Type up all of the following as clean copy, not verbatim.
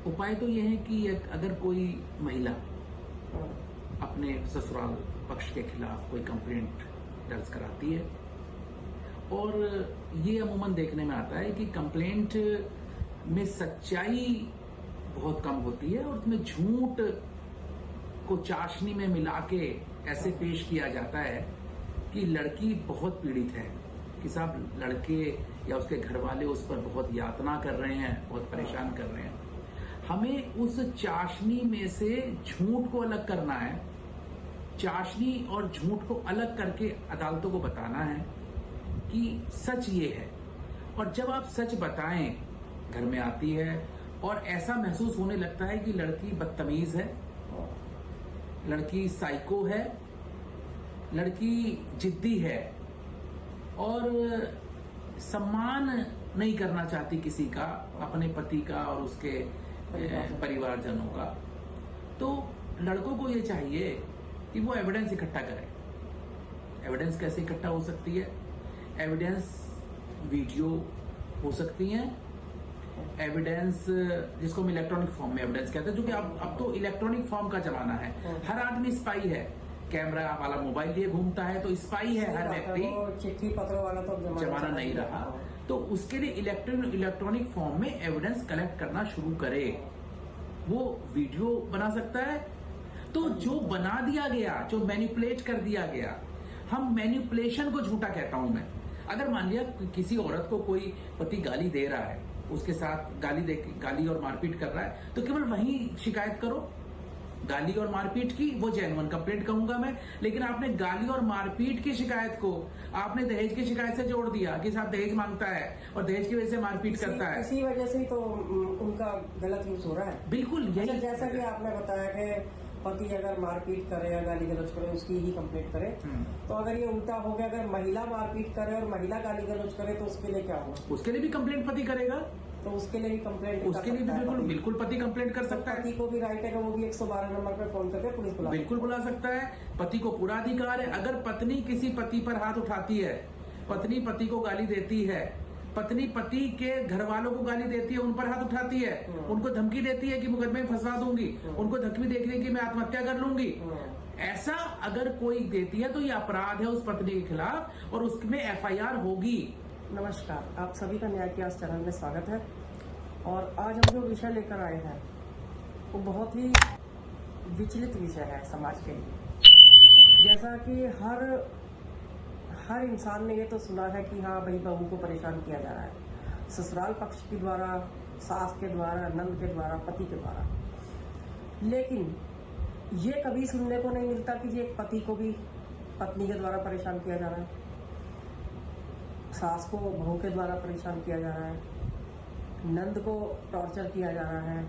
उपाय तो ये है कि अगर कोई महिला अपने ससुराल पक्ष के खिलाफ कोई कंप्लेंट दर्ज कराती है, और ये अमूमन देखने में आता है कि कंप्लेंट में सच्चाई बहुत कम होती है और उसमें झूठ को चाशनी में मिला के ऐसे पेश किया जाता है कि लड़की बहुत पीड़ित है, कि साहब लड़के या उसके घर वाले उस पर बहुत यातना कर रहे हैं, बहुत परेशान कर रहे हैं। हमें उस चाशनी में से झूठ को अलग करना है, चाशनी और झूठ को अलग करके अदालतों को बताना है कि सच ये है। और जब आप सच बताएं, घर में आती है और ऐसा महसूस होने लगता है कि लड़की बदतमीज है, लड़की साइको है, लड़की जिद्दी है और सम्मान नहीं करना चाहती किसी का, अपने पति का और उसके परिवारजनों का, तो लड़कों को ये चाहिए कि वो एविडेंस इकट्ठा करें। एविडेंस कैसे इकट्ठा हो सकती है? एविडेंस वीडियो हो सकती है, एविडेंस जिसको हम इलेक्ट्रॉनिक फॉर्म में एविडेंस कहते हैं, जो कि अब तो इलेक्ट्रॉनिक फॉर्म का जमाना है। हर आदमी स्पाई है, कैमरा वाला मोबाइल लिए घूमता है तो स्पाई है हर व्यक्ति, चिट्ठी पत्र वाला तो जमाना नहीं रहा। तो उसके लिए इलेक्ट्रॉनिक फॉर्म में एविडेंस कलेक्ट करना शुरू करे। वो वीडियो बना सकता है, तो जो बना दिया गया, जो मैनिपुलेट कर दिया गया, हम मैनिपुलेशन को झूठा कहता हूं मैं। अगर मान लिया किसी औरत को कोई पति गाली दे रहा है, उसके साथ गाली और मारपीट कर रहा है, तो केवल वहीं शिकायत करो, गाली और मारपीट की, वो जेन्युइन कंप्लेंट कहूंगा मैं। लेकिन आपने गाली और मारपीट की शिकायत को आपने दहेज की शिकायत से जोड़ दिया कि साहब दहेज मांगता है और दहेज की वजह से मारपीट करता है, इसी वजह से तो उनका गलत यूज हो रहा है। बिल्कुल यही। जैसा कि आपने बताया कि पति अगर मारपीट करे या गाली गलौज करे उसकी ही कंप्लेंट करे, तो अगर ये उल्टा हो गया, अगर महिला मारपीट करे और महिला गाली गलौज करे तो उसके लिए क्या होगा? उसके लिए भी कंप्लेंट पति करेगा, तो उसके लिए भी कंप्लेंट, उसके लिए भी बिल्कुल पति कंप्लेंट कर सकता है। पति को भी राइट है कि वो भी 112 नंबर पे फोन करके पुलिस बुला, बिल्कुल बुला सकता है। पति को पूरा अधिकार है। अगर पत्नी किसी पति पर हाथ उठाती है, पत्नी पति को गाली देती है, पत्नी पति के घर वालों को गाली देती है, उन पर हाथ उठाती है, उनको धमकी देती है कि मुकदमे में फंसा दूंगी, उनको धमकी देती कि मैं आत्महत्या कर लूंगी, ऐसा अगर कोई देती है तो ये अपराध है उस पत्नी के खिलाफ और उसमें FIR होगी। नमस्कार, आप सभी का न्याय के आस चैनल में स्वागत है। और आज हम जो विषय लेकर आए हैं वो बहुत ही विचलित विषय है समाज के लिए। जैसा कि हर इंसान ने ये तो सुना है कि हाँ भाई बहू को परेशान किया जा रहा है, ससुराल पक्ष के द्वारा, सास के द्वारा, नंद के द्वारा, पति के द्वारा, लेकिन ये कभी सुनने को नहीं मिलता कि ये पति को भी पत्नी के द्वारा परेशान किया जा रहा है, सास को बहू के द्वारा परेशान किया जा रहा है, नंद को टॉर्चर किया जा रहा है,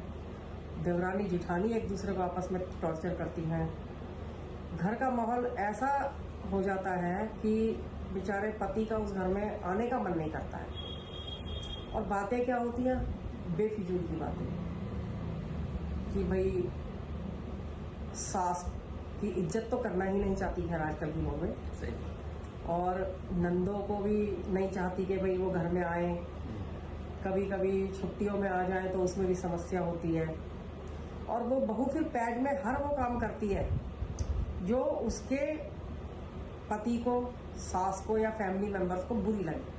देवरानी जिठानी एक दूसरे को आपस में टॉर्चर करती हैं। घर का माहौल ऐसा हो जाता है कि बेचारे पति का उस घर में आने का मन नहीं करता है। और बातें क्या होती हैं? बेफिजूल की बातें कि भाई सास की इज्जत तो करना ही नहीं चाहती है आजकल की बहू में, और नंदों को भी नहीं चाहती कि भाई वो घर में आए, कभी कभी छुट्टियों में आ जाए तो उसमें भी समस्या होती है। और वो बहू फिर पैड में हर वो काम करती है जो उसके पति को, सास को या फैमिली मेंबर्स को बुरी लगे।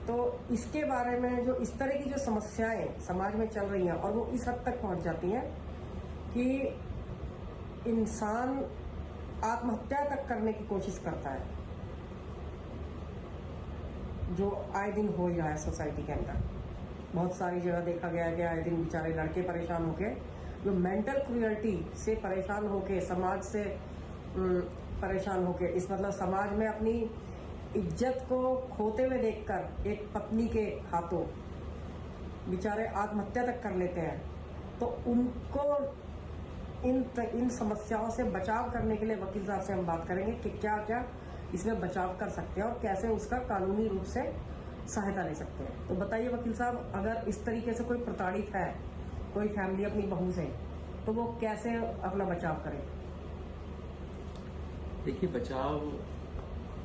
तो इसके बारे में जो इस तरह की जो समस्याएं समाज में चल रही हैं और वो इस हद तक पहुंच जाती हैं कि इंसान आत्महत्या तक करने की कोशिश करता है, जो आए दिन हो रहा है सोसाइटी के अंदर। बहुत सारी जगह देखा गया है कि आए दिन बेचारे लड़के परेशान होके, जो मेंटल क्रूएल्टी से परेशान होके, समाज से परेशान होके, इस मतलब समाज में अपनी इज्जत को खोते हुए देखकर एक पत्नी के हाथों बेचारे आत्महत्या तक कर लेते हैं। तो उनको इन समस्याओं से बचाव करने के लिए वकील साहब से हम बात करेंगे कि क्या क्या इसमें बचाव कर सकते हैं और कैसे उसका कानूनी रूप से सहायता ले सकते हैं। तो बताइए वकील साहब, अगर इस तरीके से कोई प्रताड़ित है, कोई फैमिली अपनी बहू से, तो वो कैसे अपना बचाव करे? देखिए, बचाव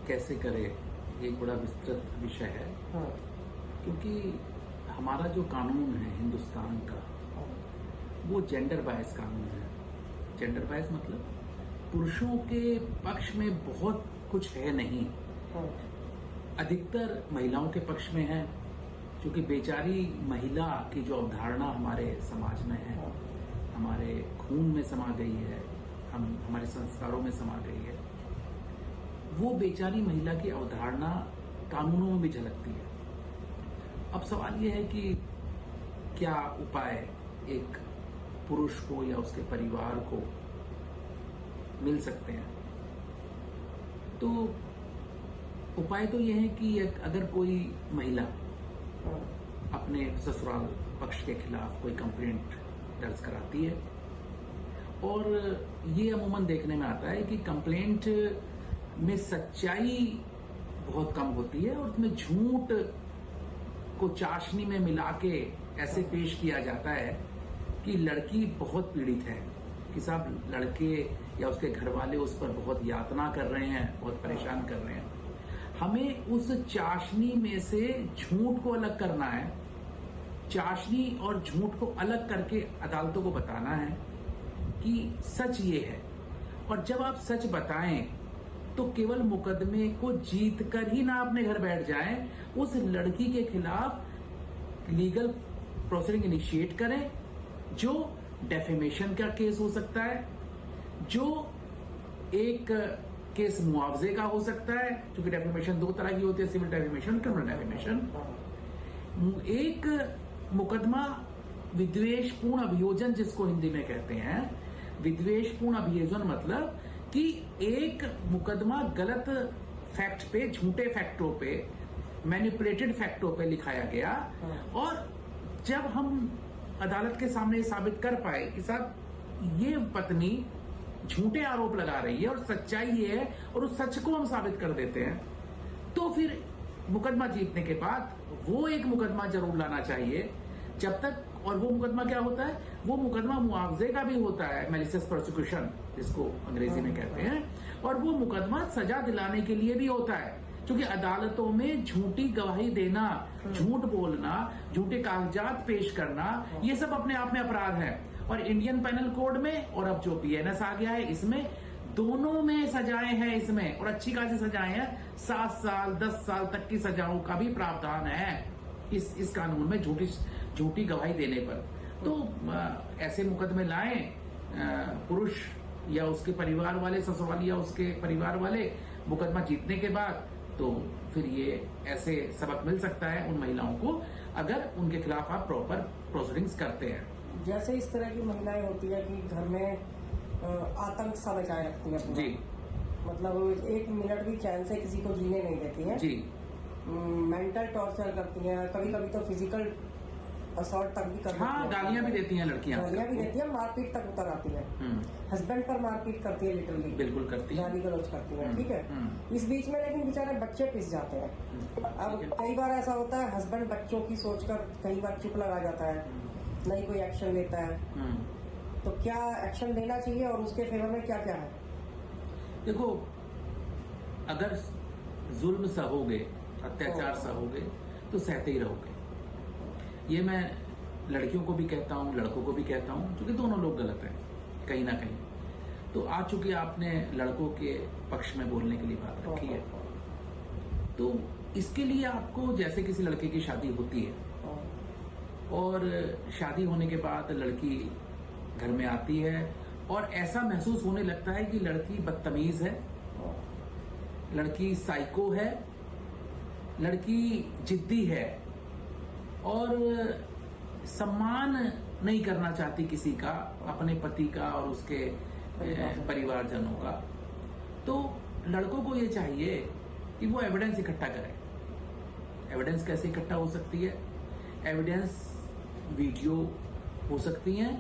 कैसे करे ये एक बड़ा विस्तृत विषय है। हाँ। क्योंकि हमारा जो कानून है हिंदुस्तान का, वो जेंडर बायस कानून है। जेंडर बायस मतलब पुरुषों के पक्ष में बहुत कुछ है नहीं, अधिकतर महिलाओं के पक्ष में है, क्योंकि बेचारी महिला की जो अवधारणा हमारे समाज में है, हमारे खून में समा गई है, हमारे संस्कारों में समा गई है, वो बेचारी महिला की अवधारणा कानूनों में भी झलकती है। अब सवाल ये है कि क्या उपाय एक पुरुष को या उसके परिवार को मिल सकते हैं। तो उपाय तो ये है कि अगर कोई महिला अपने ससुराल पक्ष के खिलाफ कोई कंप्लेंट दर्ज कराती है, और ये अमूमन देखने में आता है कि कंप्लेंट में सच्चाई बहुत कम होती है और उसमें झूठ को चाशनी में मिला के ऐसे पेश किया जाता है कि लड़की बहुत पीड़ित है, कि साहब लड़के या उसके घर वाले उस पर बहुत यातना कर रहे हैं, बहुत परेशान कर रहे हैं। हमें उस चाशनी में से झूठ को अलग करना है, चाशनी और झूठ को अलग करके अदालतों को बताना है कि सच ये है। और जब आप सच बताएं तो केवल मुकदमे को जीत कर ही ना अपने घर बैठ जाएं, उस लड़की के खिलाफ लीगल प्रोसीडिंग इनिशिएट करें, जो डेफेमेशन का केस हो सकता है, जो एक केस मुआवजे का हो सकता है, क्योंकि डेफेमेशन दो तरह की होती है, सिविल डेफेमेशन, क्रिमिनल डेफेमेशन। एक मुकदमा विद्वेषपूर्ण अभियोजन जिसको हिंदी में कहते हैं। विद्वेषपूर्ण अभियोजन मतलब कि एक मुकदमा गलत फैक्ट पे, झूठे फैक्टों पे, मैनिपुलेटेड फैक्टों पे लिखाया गया, और जब हम अदालत के सामने साबित कर पाए कि साहब ये पत्नी झूठे आरोप लगा रही है और सच्चाई ये है, और उस सच को हम साबित कर देते हैं, तो फिर मुकदमा जीतने के बाद वो एक मुकदमा जरूर लाना चाहिए जब तक। और वो मुकदमा क्या होता है? वो मुकदमा मुआवजे का भी होता है, मैलिशियस प्रोसिक्यूशन जिसको अंग्रेजी में कहते हैं, और वो मुकदमा सजा दिलाने के लिए भी होता है, क्योंकि अदालतों में झूठी गवाही देना, झूठ बोलना, झूठे कागजात पेश करना, ये सब अपने आप में अपराध है। और इंडियन पेनल कोड में, और अब जो बीएनएस आ गया है, इसमें दोनों में सजाएं हैं, इसमें, और अच्छी खासी सजाएं हैं। 7 साल 10 साल तक की सजाओं का भी प्रावधान है इस कानून में, झूठी गवाही देने पर। तो ऐसे मुकदमे लाएं पुरुष या उसके परिवार वाले, ससुराल या उसके परिवार वाले, मुकदमा जीतने के बाद तो फिर ये ऐसे सबक मिल सकता है उन महिलाओं को, अगर उनके खिलाफ आप प्रॉपर प्रोसीडिंग्स करते हैं। जैसे इस तरह की महिलाएं होती है कि घर में आतंक सा बचाए रखती है अपना। जी, मतलब 1 मिनट भी चैन से किसी को जीने नहीं देती है। जी, मेंटल टॉर्चर करती हैं, कभी कभी तो फिजिकल असॉल्ट तक भी करती हैं। हाँ, गालियां भी देती हैं लड़कियां, गालियां भी देती हैं, मारपीट तक उतर आती है। हस्बैंड पर मारपीट करती है, लिटरली बिल्कुल करती है, गाली गलौज करती है। ठीक है, इस बीच में लेकिन बेचारे बच्चे पिस जाते हैं। अब कई बार ऐसा होता है, हस्बैंड बच्चों की सोचकर कई बार चुप लगा जाता है, नहीं कोई एक्शन लेता है। तो क्या एक्शन लेना चाहिए और उसके फेवर में क्या क्या है? देखो, अगर जुल्म सहोगे, अत्याचार सहोगे, तो सहते ही रहोगे। ये मैं लड़कियों को भी कहता हूँ, लड़कों को भी कहता हूँ, क्योंकि दोनों लोग गलत हैं कहीं ना कहीं। तो आज चूंकि आपने लड़कों के पक्ष में बोलने के लिए बात रखी है, तो इसके लिए आपको, जैसे किसी लड़के की शादी होती है और शादी होने के बाद लड़की घर में आती है और ऐसा महसूस होने लगता है कि लड़की बदतमीज है, लड़की साइको है, लड़की जिद्दी है और सम्मान नहीं करना चाहती किसी का, अपने पति का और उसके परिवारजनों का। तो लड़कों को ये चाहिए कि वो एविडेंस इकट्ठा करें। एविडेंस कैसे इकट्ठा हो सकती है? एविडेंस वीडियो हो सकती है,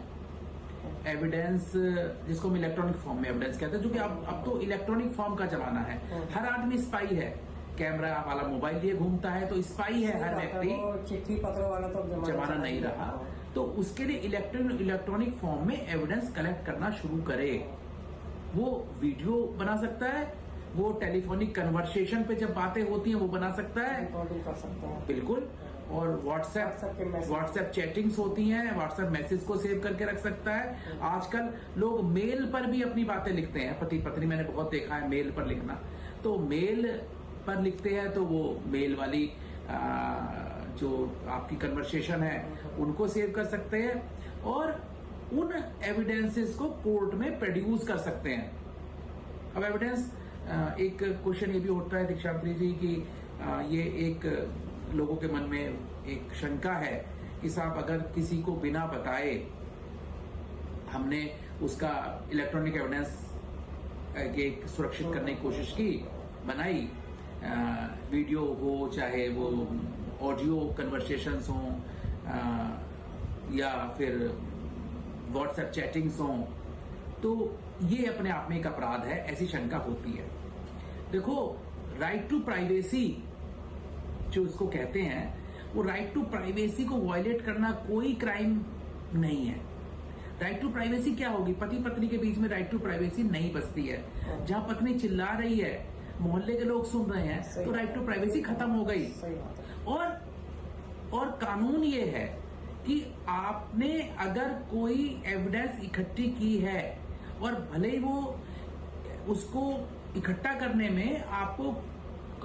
एविडेंस जिसको हम इलेक्ट्रॉनिक फॉर्म में एविडेंस कहते हैं, जो कि अब तो इलेक्ट्रॉनिक फॉर्म का जमाना है। हर आदमी स्पाई है, कैमरा वाला मोबाइल लिए घूमता है तो स्पाई है हर व्यक्ति, चिट्ठी पत्र वाला तो जमाना नहीं रहा। तो उसके लिए इलेक्ट्रॉनिक फॉर्म में एविडेंस कलेक्ट करना शुरू करे। वो वीडियो बना सकता है, वो टेलीफोनिक कन्वर्सेशन पे जब बातें होती हैं वो बना सकता है, रिकॉर्डिंग कर सकता है, बिल्कुल। WhatsApp और के मैसेज। व्हाट्सएप चैटिंग्स होती हैं, व्हाट्सएप मैसेज को सेव करके रख सकता है। आजकल लोग मेल पर भी अपनी बातें लिखते हैं, पति पत्नी, मैंने बहुत देखा है मेल पर लिखना। तो मेल पर लिखते हैं तो वो मेल वाली जो आपकी कन्वर्सेशन है उनको सेव कर सकते हैं और उन एविडेंसेस को कोर्ट में प्रोड्यूस कर सकते हैं। अब एविडेंस, एक क्वेश्चन ये भी उठता है दीक्षांतरी जी कि ये एक लोगों के मन में एक शंका है कि साहब अगर किसी को बिना बताए हमने उसका इलेक्ट्रॉनिक एविडेंस एक सुरक्षित करने की कोशिश की, बनाई, वीडियो हो चाहे वो ऑडियो कन्वर्सेशंस हो या फिर व्हाट्सएप चैटिंग्स हो, तो ये अपने आप में एक अपराध है, ऐसी शंका होती है। देखो, राइट टू प्राइवेसी जो इसको कहते हैं, वो राइट टू प्राइवेसी को वायलेट करना कोई क्राइम नहीं है। राइट टू प्राइवेसी क्या होगी? पति पत्नी के बीच में राइट टू प्राइवेसी नहीं बचती है। जहां पत्नी चिल्ला रही है, मोहल्ले के लोग सुन रहे हैं, तो राइट टू प्राइवेसी खत्म हो गई। और कानून ये है कि आपने अगर कोई एविडेंस इकट्ठी की है और भले ही वो उसको इकट्ठा करने में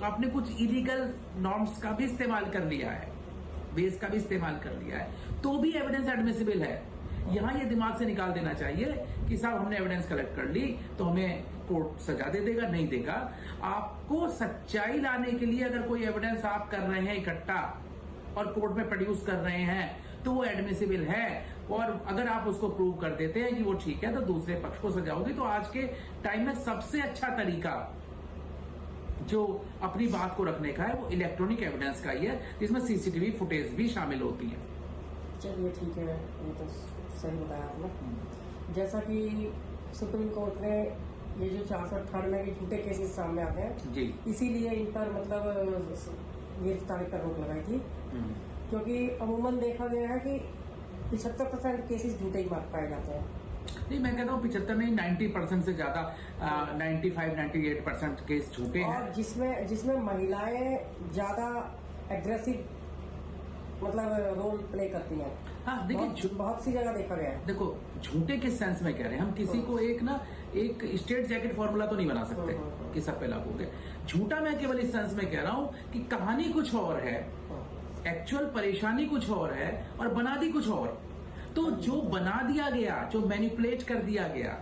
आपने कुछ इलीगल नॉर्म्स का भी इस्तेमाल कर लिया है, बेस का भी इस्तेमाल कर लिया है, तो भी एविडेंस एडमिसिबल है। यहां ये दिमाग से निकाल देना चाहिए कि साहब हमने एविडेंस कलेक्ट कर ली तो हमें कोर्ट सजा दे देगा, नहीं देगा। आपको सच्चाई लाने के लिए अगर कोई एविडेंस आप कर रहे हैं इकट्ठा और कोर्ट में प्रोड्यूस कर रहे हैं तो वो एडमिसिबल है, और अगर आप उसको प्रूव कर देते हैं कि वो ठीक है तो दूसरे पक्ष को सजा होगी। तो आज के टाइम में सबसे अच्छा तरीका जो अपनी बात को रखने का है वो इलेक्ट्रॉनिक एविडेंस का ही है, जिसमें सीसीटीवी फुटेज भी शामिल होती है। चलिए ठीक है, ये तो सही बताया आपने। जैसा कि सुप्रीम कोर्ट ने ये जो 498 के झूठे केसेस सामने आते हैं जी, इसीलिए इन पर मतलब गिरफ्तारी पर रोक लगाई थी, क्योंकि अमूमन देखा गया है कि 75% केसेस झूठे ही पाए जाते हैं। नहीं, मैं कहता हूँ 75 नहीं, 90% से ज्यादा 95-98% केस झूठे हैं। और जिसमें महिलाएं ज्यादा एग्रेसिव मतलब रोल प्ले करती हैं। हाँ, देखिए बहुत सी जगह देखा गया है। देखो, झूठे किस सेंस में कह रहे हैं हम? किसी को एक स्ट्रेट जैकेट फॉर्मूला तो नहीं बना सकते कि सब पे लागू हो गए। झूठा मैं केवल इस सेंस में कह रहा हूं कि कहानी कुछ और है, एक्चुअल परेशानी कुछ और है और बना दी कुछ और। तो जो बना दिया गया, जो मैनिपुलेट कर दिया गया,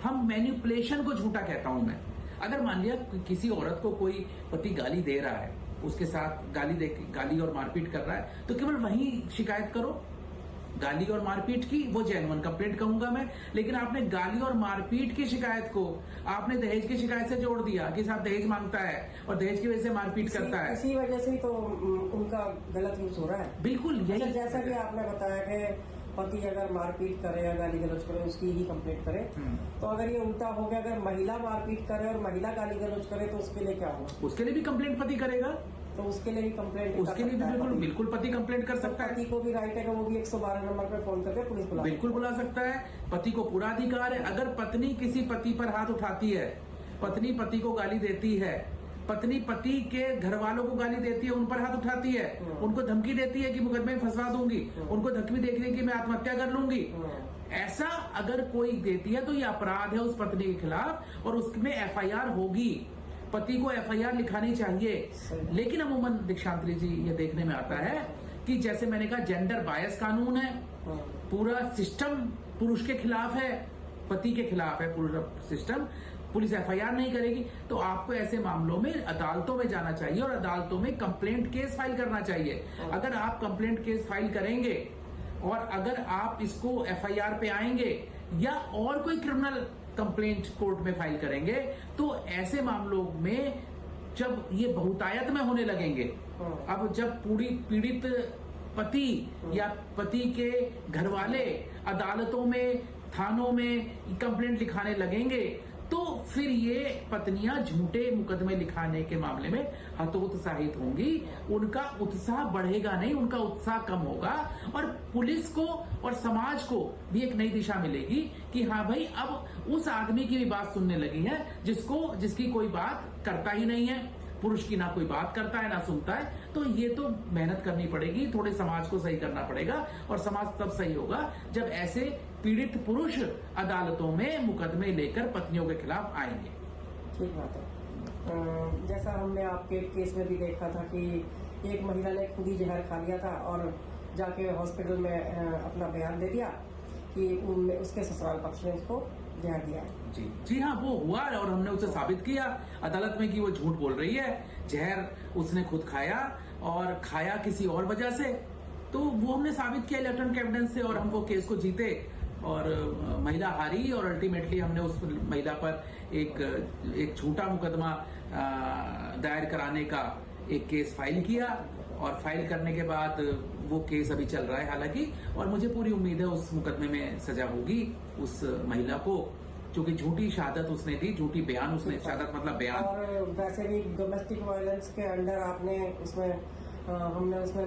हम मैनिपुलेशन को झूठा कहता हूं मैं। अगर मान लिया किसी औरत को कोई पति गाली दे रहा है, उसके साथ गाली और मारपीट कर रहा है, तो केवल वहीं शिकायत करो गाली और मारपीट की, वो जेन्युइन कंप्लेंट कहूंगा मैं। लेकिन आपने गाली और मारपीट की शिकायत को आपने दहेज की शिकायत से जोड़ दिया कि साहब दहेज मांगता है और दहेज की वजह से मारपीट करता है। इसी वजह से तो उनका गलत यूज हो रहा है। बिल्कुल यही, जैसा कि आपने बताया कि पति अगर मारपीट करे या गाली गलौज करे उसकी ही कंप्लेंट करे, तो अगर ये उल्टा हो गया, अगर महिला मारपीट करे और महिला गाली गलौज करे तो उसके लिए क्या होगा? उसके लिए भी कंप्लेंट पति करेगा, तो उसके लिए भी कंप्लेंट, उसके लिए भी बिल्कुल पति कंप्लेंट कर सकता है। पति को भी राइट है कि वो भी 112 नंबर पे फोन करके पुलिस बुला, बिल्कुल बुला सकता है। पति को पूरा अधिकार है। अगर पत्नी किसी पति पर हाथ उठाती है, पत्नी पति को गाली देती है, पत्नी पति के घर वालों को गाली देती है, उन पर हाथ उठाती है, उनको धमकी देती है कि मुकदमे में फंसवा दूंगी, उनको धमकी देती कि मैं आत्महत्या कर लूंगी, ऐसा अगर कोई देती है तो ये अपराध है उस पत्नी के खिलाफ और उसमें एफआईआर होगी। पति को एफआईआर लिखानी चाहिए। लेकिन अमूमन दीक्षांतरी जी ये देखने में आता है कि जैसे मैंने कहा, जेंडर बायस कानून है, पूरा सिस्टम पुरुष के खिलाफ है, पति के खिलाफ है पूरा सिस्टम। पुलिस एफआईआर नहीं करेगी तो आपको ऐसे मामलों में अदालतों में जाना चाहिए और अदालतों में कंप्लेंट केस फाइल करना चाहिए। अगर आप कंप्लेंट केस फाइल करेंगे और अगर आप इसको एफआईआर पे आएंगे या और कोई क्रिमिनल कंप्लेंट कोर्ट में फाइल करेंगे, तो ऐसे मामलों में जब ये बहुतायत में होने लगेंगे, अब जब पूरी पीड़ित पति या पति के घर वाले अदालतों में, थानों में कंप्लेंट लिखाने लगेंगे, तो फिर ये पत्नियां झूठे मुकदमे लिखाने के मामले में हतोत्साहित होंगी। उनका उत्साह बढ़ेगा नहीं, उनका उत्साह कम होगा और पुलिस को और समाज को भी एक नई दिशा मिलेगी कि हाँ भाई, अब उस आदमी की भी बात सुनने लगी है जिसकी कोई बात करता ही नहीं है। पुरुष की ना कोई बात करता है ना सुनता है, तो ये तो मेहनत करनी पड़ेगी, थोड़े समाज को सही करना पड़ेगा। और समाज तब सही होगा जब ऐसे पीड़ित पुरुष अदालतों में मुकदमे लेकर पत्नियों के खिलाफ आएंगे। ठीक बात है। जैसा हमने आपके केस में भी देखा था कि एक महिला ने खुद ही जहर खा लिया था और जाके हॉस्पिटल में अपना बयान दे दिया कि उसके ससुराल पक्ष ने उसको जहर दिया है। जी हाँ, वो हुआ और हमने उसे साबित किया अदालत में कि वो झूठ बोल रही है। जहर उसने खुद खाया और खाया किसी और वजह से, तो वो हमने साबित किया इलेक्ट्रॉनिक एविडेंस से और हम वो केस को जीते और महिला हारी और अल्टीमेटली हमने उस महिला पर एक झूठा मुकदमा दायर कराने का एक केस फाइल किया और फाइल करने के बाद वो केस अभी चल रहा है हालांकि, और मुझे पूरी उम्मीद है उस मुकदमे में सजा होगी उस महिला को, क्योंकि झूठी शहादत उसने दी, झूठी बयान उसने, शहादत मतलब बयान। और वैसे भी डोमेस्टिक वायलेंस के अंडर आपने उसमें हमने उसमें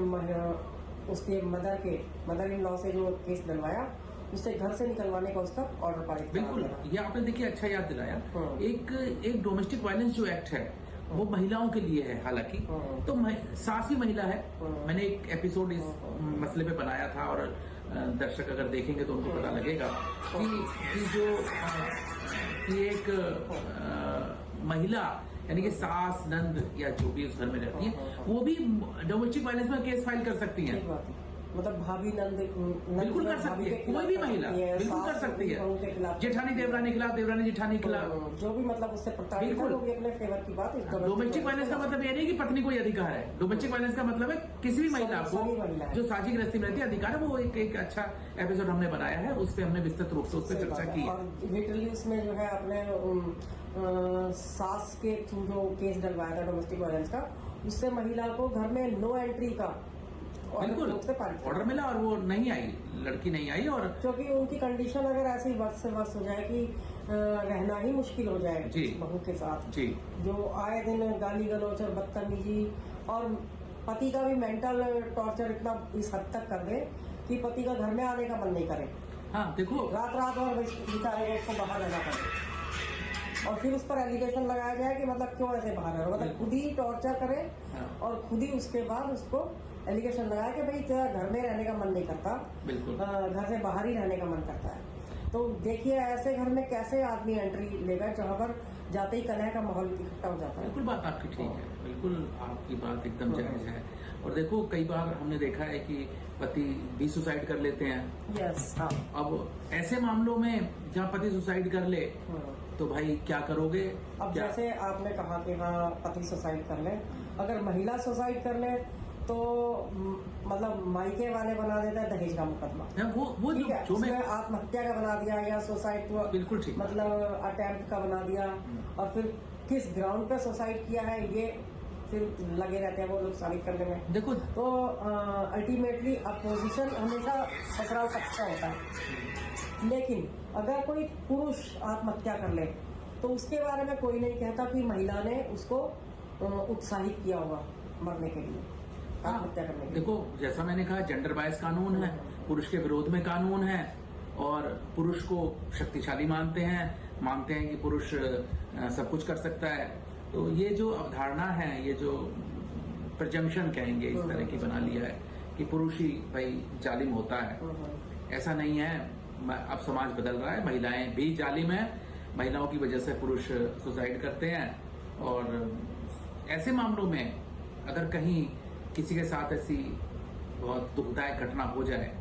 उसके मदर इन लॉ से जो केस डलवाया, उससे घर से निकलवाने का उसका ऑर्डर पारित करा बिल्कुल, दिया। ये आपने देखिए अच्छा याद दिलाया। एक डोमेस्टिक वायलेंस जो एक्ट है वो महिलाओं के लिए है हालांकि, तो सास भी महिला है। मैंने एक एपिसोड इस मसले पे बनाया था और दर्शक अगर देखेंगे तो उनको पता लगेगा कि जो कि एक महिला यानी कि सास नंद या जो भी उस घर में रहती है वो भी डोमेस्टिक वायलेंस में केस फाइल कर सकती हैं। मतलब भाभी नंद बिल्कुल कर सकती है, कोई भी महिला बिल्कुल कर सकती है। जेठानी देवरानी के खिलाफ, देवरानी जेठानी के खिलाफ, जो भी मतलब उससे प्रताड़ित है वो भी अपने फेवर की बात। डोमेस्टिक वायलेंस का मतलब ये नहीं कि पत्नी को ही अधिकार है। डोमेस्टिक वायलेंस का मतलब है किसी भी महिला को जो साझी गृहस्थी में रहती है अधिकार है। वो एक अच्छा एपिसोड हमने बनाया है, उस पर हमने विस्तृत रूप से उस पर चर्चा की है। और लिटरली उसमें जो है अपने सास के थ्रू जो केस डलवाया था डोमेस्टिक वायलेंस का, उससे महिला को घर में नो एंट्री का बिल्कुल ऑर्डर मिला और वो नहीं आई, लड़की नहीं आई। और क्योंकि उनकी कंडीशन अगर ऐसी वर्ष से वर्ष हो जाए कि रहना ही मुश्किल हो जाए बहू के साथ जी, जो आए दिन गाली गलौच और बदतमीजी और पति का भी मेंटल टॉर्चर इतना इस हद तक कर दे कि पति का घर में आने का मन नहीं करे। हाँ देखो, रात और बिचारे उसको बाहर रहना पड़े और फिर उस पर एलिगेशन लगाया जाए कि मतलब क्यों ऐसे बाहर है, मतलब खुद ही टॉर्चर करे और खुद ही उसके बाद उसको एलिगेशन लगाया कि भाई तेरा घर में रहने का मन नहीं करता, बिल्कुल घर से बाहर ही रहने का मन करता है। तो देखिए ऐसे घर में कैसे आदमी एंट्री लेगा जहाँ पर जाते ही कलह का माहौल इकट्ठा हो जाता है। बिल्कुल बात आपकी ठीक है, बिल्कुल आपकी बात एकदम जायज है। और देखो कई बार हमने देखा है कि पति भी सुसाइड कर लेते हैं। यस हाँ। अब ऐसे मामलों में जहाँ पति सुसाइड कर ले तो भाई क्या करोगे? अब जैसे आपने कहा कि हाँ पति सुसाइड कर ले, अगर महिला सुसाइड कर ले तो मतलब मायके वाले बना देता है दहेज का मुकदमा। वो जो मैं आत्महत्या का बना दिया या सुसाइड बिल्कुल ठीक, मतलब अटेम्प्ट का बना दिया और फिर किस ग्राउंड पे सुसाइड किया है ये फिर लगे रहते हैं वो लोग साबित करने में। देखो तो अल्टीमेटली अपोजिशन हमेशा ससुराल पक्ष का होता है, लेकिन अगर कोई पुरुष आत्महत्या कर ले तो उसके बारे में कोई नहीं कहता कि महिला ने उसको उत्साहित किया होगा मरने के लिए, आत्महत्या करने के लिए। देखो जैसा मैंने कहा जेंडर बायस कानून है, पुरुष के विरोध में कानून है और पुरुष को शक्तिशाली मानते हैं कि पुरुष सब कुछ कर सकता है। तो ये जो अवधारणा है, ये जो प्रजम्पशन कहेंगे इस तरह की बना लिया है कि पुरुष ही भाई जालिम होता है, ऐसा नहीं है। अब समाज बदल रहा है, महिलाएं भी जालिम है, महिलाओं की वजह से पुरुष सुसाइड करते हैं। और ऐसे मामलों में अगर कहीं किसी के साथ ऐसी बहुत दुखदायक घटना हो जाए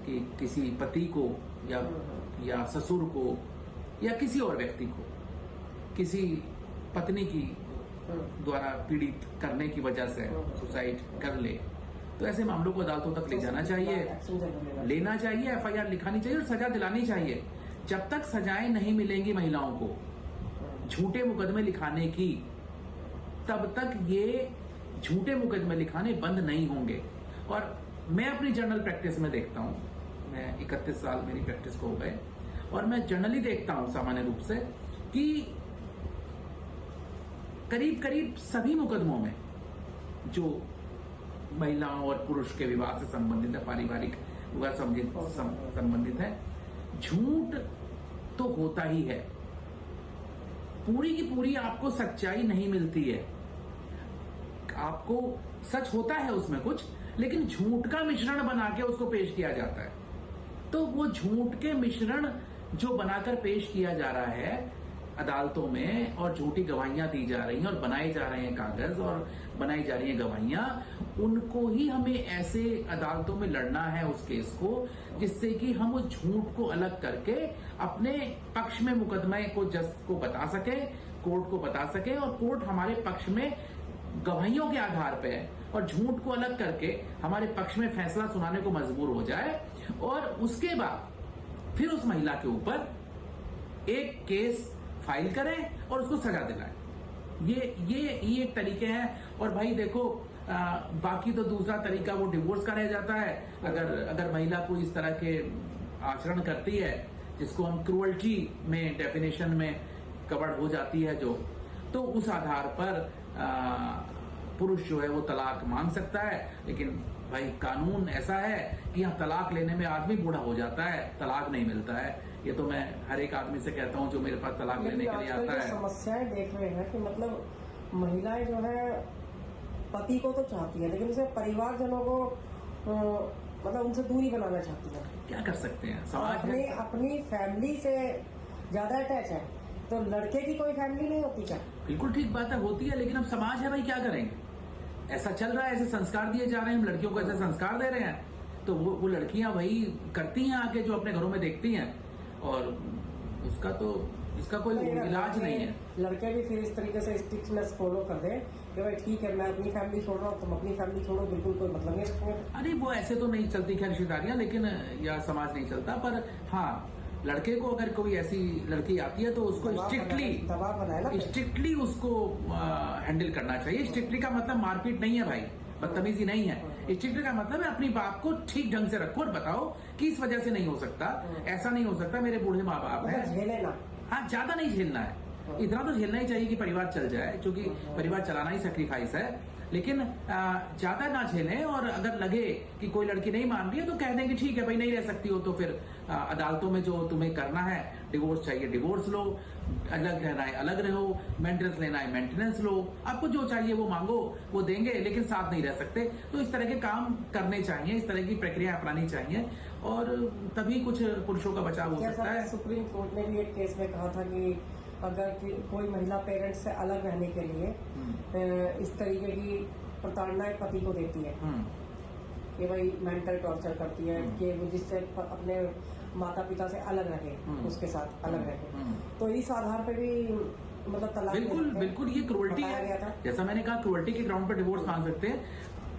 कि किसी पति को या ससुर को या किसी और व्यक्ति को किसी पत्नी की द्वारा पीड़ित करने की वजह से सुसाइड कर ले, तो ऐसे मामलों को अदालतों तक ले जाना चाहिए, लेना चाहिए, एफआईआर लिखानी चाहिए और सजा दिलानी चाहिए। जब तक सजाएं नहीं मिलेंगी महिलाओं को झूठे मुकदमे लिखाने की, तब तक ये झूठे मुकदमे लिखाने बंद नहीं होंगे। और मैं अपनी जर्नल प्रैक्टिस में देखता हूं, मैं 31 साल मेरी प्रैक्टिस को हो गए और मैं जर्नली देखता हूं सामान्य रूप से कि करीब करीब सभी मुकदमों में जो महिलाओं और पुरुष के विवाह से संबंधित है, पारिवारिक विवाह संबंधित है, झूठ तो होता ही है, पूरी की पूरी आपको सच्चाई नहीं मिलती है। आपको सच होता है उसमें कुछ, लेकिन झूठ का मिश्रण बना के उसको पेश किया जाता है। तो वो झूठ के मिश्रण जो बनाकर पेश किया जा रहा है अदालतों में, और झूठी गवाहियां दी जा रही हैं और बनाए जा रहे हैं कागज और बनाई जा रही हैं गवाहियां, उनको ही हमें ऐसे अदालतों में लड़ना है उस केस को, जिससे कि हम उस झूठ को अलग करके अपने पक्ष में मुकदमे को जज को बता सके, कोर्ट को बता सके, और कोर्ट हमारे पक्ष में गवाहियों के आधार पर और झूठ को अलग करके हमारे पक्ष में फैसला सुनाने को मजबूर हो जाए, और उसके बाद फिर उस महिला के ऊपर एक केस फाइल करें और उसको सजा दिलाएं। ये एक तरीके हैं। और भाई देखो, बाकी तो दूसरा तरीका वो डिवोर्स का रह जाता है। अगर महिला कोई इस तरह के आचरण करती है जिसको हम क्रूअल्टी में डेफिनेशन में कवर्ड हो जाती है जो, तो उस आधार पर पुरुष जो है वो तलाक मांग सकता है। लेकिन भाई कानून ऐसा है कि यहाँ तलाक लेने में आदमी बूढ़ा हो जाता है, तलाक नहीं मिलता है। ये तो मैं हर एक आदमी से कहता हूँ जो मेरे पास तलाक लेने के लिए आता है। समस्याएं देख रहे हैं कि मतलब महिलाएं जो है पति को तो चाहती है, लेकिन उसे परिवारजनों को मतलब उनसे दूरी बनाना चाहती है। क्या कर सकते हैं, समाज में अपनी फैमिली से ज्यादा अटैच है, तो लड़के की कोई फैमिली नहीं होती क्या? बिल्कुल ठीक बात है, होती है, लेकिन अब समाज है भाई, क्या करेंगे? ऐसा चल रहा है, ऐसे संस्कार दिए जा रहे हैं, हम लड़कियों को ऐसे संस्कार दे रहे हैं, तो वो लड़कियां वही करती हैं आके जो अपने घरों में देखती हैं, और इसका कोई इलाज नहीं है। लड़के भी फिर इस तरीके से स्ट्रिक्टनेस फॉलो कर दे कि भाई ठीक है, मैं अपनी फैमिली छोड़ रहा हूँ, तुम अपनी फैमिली छोड़ो, बिल्कुल कोई मतलब नहीं रखोगे। अरे वो ऐसे तो नहीं चलती खैर रिश्तेदारियां, लेकिन या समाज नहीं चलता, पर हाँ लड़के को अगर कोई ऐसी लड़की आती है तो उसको स्ट्रिक्टली उसको हैंडल करना चाहिए। स्ट्रिक्टली का मतलब मारपीट नहीं है भाई, बदतमीजी नहीं है। स्ट्रिक्टली का मतलब है अपनी बात को ठीक ढंग से रखो और बताओ कि इस वजह से नहीं हो सकता, ऐसा नहीं हो सकता, मेरे बूढ़े माँ बाप है। हाँ, ज्यादा नहीं झेलना है, इतना तो झेलना ही चाहिए कि परिवार चल जाए, क्योंकि परिवार चलाना ही सैक्रिफाइस है, लेकिन ज्यादा ना झेलें। और अगर लगे कि कोई लड़की नहीं मान रही है तो कह दें कि ठीक है भाई, नहीं रह सकती हो तो फिर अदालतों में जो तुम्हें करना है, डिवोर्स चाहिए डिवोर्स लो, अलग रहना है अलग रहो, मेंटेनेंस लेना है मेंटेनेंस लो, आपको जो चाहिए वो मांगो, वो देंगे, लेकिन साथ नहीं रह सकते। तो इस तरह के काम करने चाहिए, इस तरह की प्रक्रिया अपनानी चाहिए, और तभी कुछ पुरुषों का बचाव हो सकता है। सुप्रीम कोर्ट ने भी एक केस में कहा था कि अगर कोई महिला पेरेंट्स से अलग रहने के लिए इस तरीके की प्रताड़नाएं पति को देती है कि भाई मेंटल टॉर्चर करती है कि वो जिससे अपने माता पिता से अलग रहे, उसके साथ अलग रहे, तो इस आधार पे भी मतलब तलाक बिल्कुल ये क्रूअल्टी है। जैसा मैंने कहा, क्रूअल्टी के ग्राउंड पर डिवोर्स मांग सकते हैं।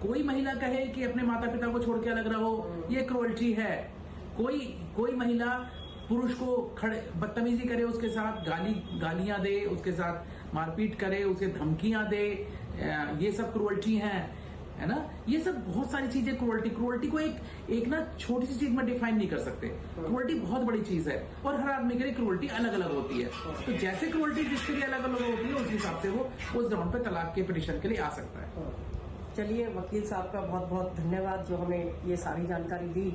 कोई महिला कहे कि अपने माता पिता को छोड़ के अलग रहो, ये क्रूअल्टी है। कोई महिला पुरुष को बदतमीजी करे, उसके साथ गालियां दे, उसके साथ मारपीट करे, उसे धमकियां दे, ये सब क्रूअल्टी है ना। ये सब बहुत सारी चीजें क्रूअल्टी को एक ना छोटी सी चीज में डिफाइन नहीं कर सकते। क्रूअल्टी बहुत बड़ी चीज है, और हर आदमी के लिए क्रूअल्टी अलग अलग होती है। तो जैसे क्रूअल्टी जिसके लिए अलग अलग होती है, उस हिसाब से वो उस ग्राउंड पे तलाक के पिटीशन के लिए आ सकता है। चलिए, वकील साहब का बहुत बहुत धन्यवाद जो हमें ये सारी जानकारी दी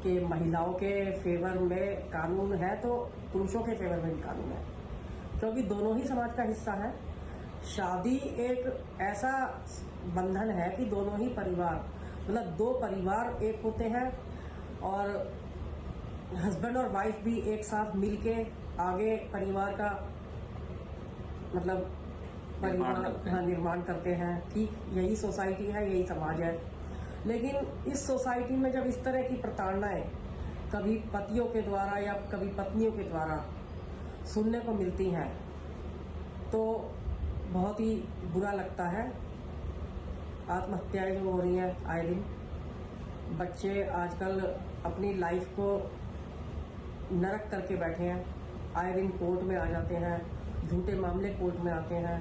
कि महिलाओं के फेवर में कानून है तो पुरुषों के फेवर में भी कानून है, क्योंकि दोनों ही समाज का हिस्सा है। शादी एक ऐसा बंधन है कि दोनों ही परिवार, मतलब दो परिवार एक होते हैं, और हस्बैंड और वाइफ भी एक साथ मिलके आगे परिवार का मतलब निर्माण करते हैं। ठीक यही सोसाइटी है, यही समाज है। लेकिन इस सोसाइटी में जब इस तरह की प्रताड़नाएं कभी पतियों के द्वारा या कभी पत्नियों के द्वारा सुनने को मिलती हैं, तो बहुत ही बुरा लगता है। आत्महत्याएं जो हो रही हैं आए दिन, बच्चे आजकल अपनी लाइफ को नरक करके बैठे हैं, आए दिन कोर्ट में आ जाते हैं, झूठे मामले कोर्ट में आते हैं।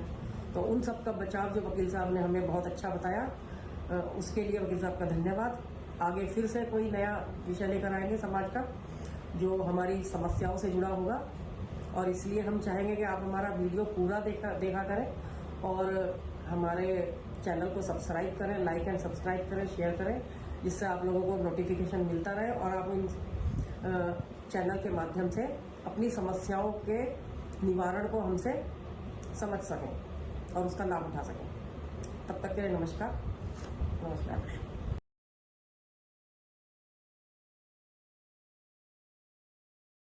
तो उन सब का बचाव जो वकील साहब ने हमें बहुत अच्छा बताया, उसके लिए वकील साहब का धन्यवाद। आगे फिर से कोई नया विषय लेकर आएंगे समाज का जो हमारी समस्याओं से जुड़ा होगा, और इसलिए हम चाहेंगे कि आप हमारा वीडियो पूरा देखा करें, और हमारे चैनल को सब्सक्राइब करें, लाइक एंड सब्सक्राइब करें, शेयर करें, जिससे आप लोगों को नोटिफिकेशन मिलता रहे और आप इन चैनल के माध्यम से अपनी समस्याओं के निवारण को हमसे समझ सकें और उसका लाभ उठा सकें। तब तक के लिए नमस्कार।